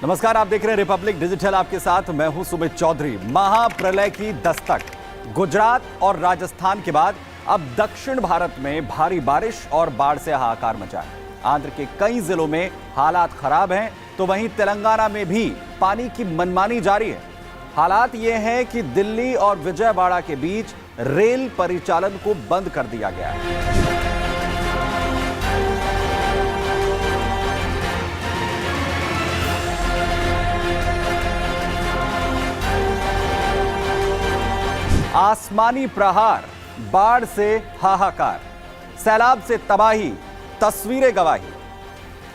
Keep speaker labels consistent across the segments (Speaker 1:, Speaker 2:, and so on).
Speaker 1: नमस्कार, आप देख रहे हैं रिपब्लिक डिजिटल। आपके साथ मैं हूं सुमित चौधरी। महाप्रलय की दस्तक। गुजरात और राजस्थान के बाद अब दक्षिण भारत में भारी बारिश और बाढ़ से हाहाकार मचा है। आंध्र के कई जिलों में हालात खराब हैं, तो वहीं तेलंगाना में भी पानी की मनमानी जारी है। हालात ये हैं कि दिल्ली और विजयवाड़ा के बीच रेल परिचालन को बंद कर दिया गया है। आसमानी प्रहार, बाढ़ से हाहाकार, सैलाब से तबाही, तस्वीरें गवाही।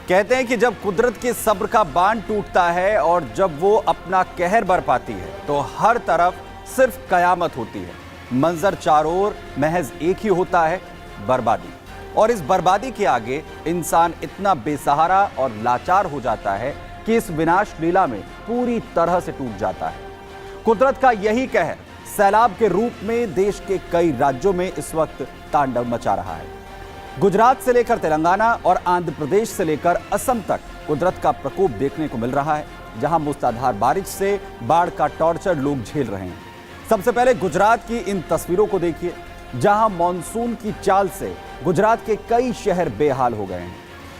Speaker 1: कहते हैं कि जब कुदरत के सब्र का बांध टूटता है और जब वो अपना कहर बरपाती है तो हर तरफ सिर्फ कयामत होती है। मंजर चारों ओर महज एक ही होता है, बर्बादी। और इस बर्बादी के आगे इंसान इतना बेसहारा और लाचार हो जाता है कि इस विनाश लीला में पूरी तरह से टूट जाता है। कुदरत का यही कहर सैलाब के रूप में देश के कई राज्यों में इस वक्त तांडव मचा रहा है। गुजरात से लेकर तेलंगाना और आंध्र प्रदेश से लेकर असम तक कुदरत का प्रकोप देखने को मिल रहा है, जहां मूसलाधार बारिश से बाढ़ का टॉर्चर लोग झेल रहे हैं। सबसे पहले गुजरात की इन तस्वीरों को देखिए, जहां मॉनसून की चाल से गुजरात के कई शहर बेहाल हो गए हैं।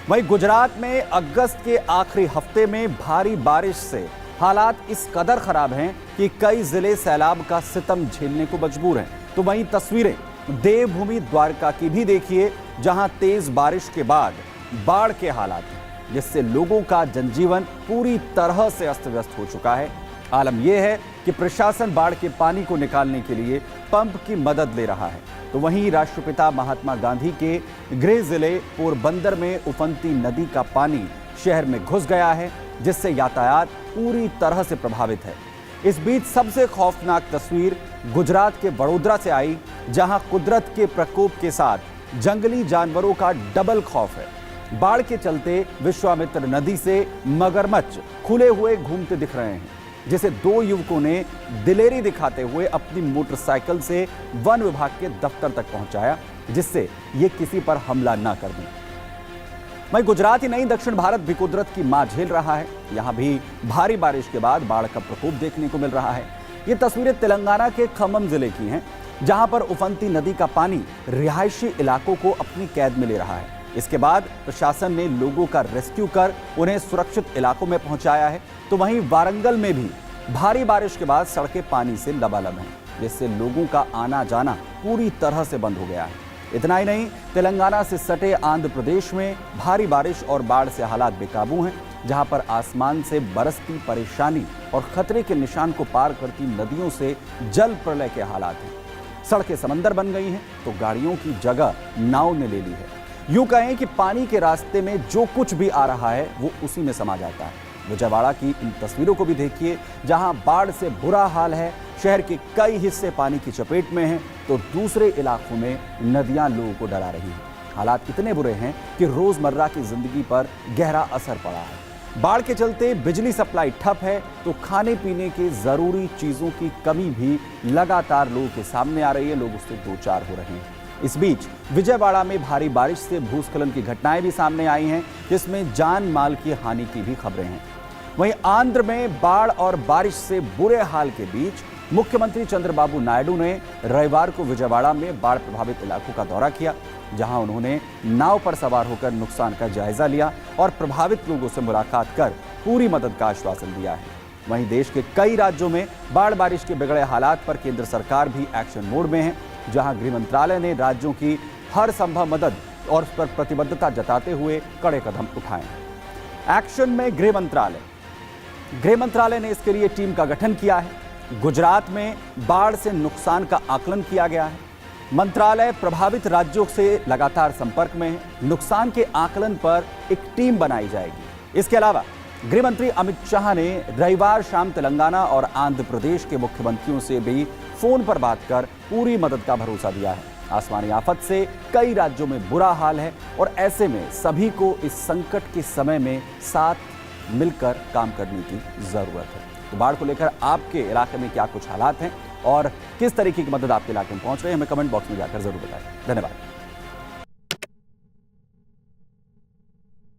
Speaker 1: वहीं गुजरात में अगस्त के आखिरी हफ्ते में भारी बारिश से हालात इस कदर खराब हैं कि कई जिले सैलाब का सितम झेलने को मजबूर हैं। तो वहीं तस्वीरें देवभूमि द्वारका की भी देखिए, जहां तेज बारिश के बाद बाढ़ के हालात हैं, जिससे लोगों का जनजीवन पूरी तरह से अस्त व्यस्त हो चुका है। आलम यह है कि प्रशासन बाढ़ के पानी को निकालने के लिए पंप की मदद ले रहा है। तो वहीं राष्ट्रपिता महात्मा गांधी के गृह जिले पोरबंदर में उफनती नदी का पानी शहर में घुस गया है, जिससे यातायात पूरी तरह से प्रभावित है। इस बीच सबसे खौफनाक तस्वीर गुजरात के वडोदरा से आई, जहां कुदरत के प्रकोप के साथ जंगली जानवरों का डबल खौफ है। बाढ़ के चलते विश्वामित्र नदी से मगरमच्छ खुले हुए घूमते दिख रहे हैं, जिसे दो युवकों ने दिलेरी दिखाते हुए अपनी मोटरसाइकिल से वन विभाग के दफ्तर तक पहुंचाया, जिससे ये किसी पर हमला ना कर दें। वहीं गुजरात ही नहीं, दक्षिण भारत भी कुदरत की मां झेल रहा है। यहां भी भारी बारिश के बाद बाढ़ का प्रकोप देखने को मिल रहा है। ये तस्वीरें तेलंगाना के खम्मम जिले की हैं, जहां पर उफनती नदी का पानी रिहायशी इलाकों को अपनी कैद में ले रहा है। इसके बाद प्रशासन ने लोगों का रेस्क्यू कर उन्हें सुरक्षित इलाकों में पहुंचाया है। तो वहीं वारंगल में भी भारी बारिश के बाद सड़कें पानी से लबालब हैं, जिससे लोगों का आना जाना पूरी तरह से बंद हो गया है। इतना ही नहीं, तेलंगाना से सटे आंध्र प्रदेश में भारी बारिश और बाढ़ से हालात बेकाबू हैं, जहां पर आसमान से बरसती परेशानी और खतरे के निशान को पार करती नदियों से जल प्रलय के हालात हैं। सड़कें समंदर बन गई हैं, तो गाड़ियों की जगह नाव ने ले ली है। यूं कहें कि पानी के रास्ते में जो कुछ भी आ रहा है वो उसी में समा जाता है। विजयवाड़ा की इन तस्वीरों को भी देखिए, जहां बाढ़ से बुरा हाल है। शहर के कई हिस्से पानी की चपेट में हैं, तो दूसरे इलाकों में नदियां लोगों को डरा रही हैं। हालात इतने बुरे हैं कि रोजमर्रा की जिंदगी पर गहरा असर पड़ा है। बाढ़ के चलते बिजली सप्लाई ठप है, तो खाने पीने के जरूरी चीजों की कमी भी लगातार लोगों के सामने आ रही है। लोग उससे दो चार हो रहे हैं। इस बीच विजयवाड़ा में भारी बारिश से भूस्खलन की घटनाएं भी सामने आई हैं, जिसमें जान माल की हानि की भी खबरें हैं। वहीं आंध्र में बाढ़ और बारिश से बुरे हाल के बीच मुख्यमंत्री चंद्रबाबू नायडू ने रविवार को विजयवाड़ा में बाढ़ प्रभावित इलाकों का दौरा किया, जहां उन्होंने नाव पर सवार होकर नुकसान का जायजा लिया और प्रभावित लोगों से मुलाकात कर पूरी मदद का आश्वासन दिया है। वहीं देश के कई राज्यों में बाढ़ बारिश के बिगड़े हालात पर केंद्र सरकार भी एक्शन मोड में है, जहां गृह मंत्रालय ने राज्यों की हर संभव मदद और उस पर प्रतिबद्धता जताते हुए कड़े कदम उठाए। एक्शन में गृह मंत्रालय ने इसके लिए टीम का गठन किया है। गुजरात में बाढ़ से नुकसान का आकलन किया गया है। मंत्रालय प्रभावित राज्यों से लगातार संपर्क में है। नुकसान के आकलन पर एक टीम बनाई जाएगी। इसके अलावा गृह मंत्री अमित शाह ने रविवार शाम तेलंगाना और आंध्र प्रदेश के मुख्यमंत्रियों से भी फोन पर बात कर पूरी मदद का भरोसा दिया है। आसमानी आफत से कई राज्यों में बुरा हाल है और ऐसे में सभी को इस संकट के समय में साथ मिलकर काम करने की जरूरत है। तो बाढ़ को लेकर आपके इलाके में क्या कुछ हालात हैं और किस तरीके की मदद आपके इलाके में पहुंच रही है, हमें कमेंट बॉक्स में जाकर जरूर बताएं। धन्यवाद।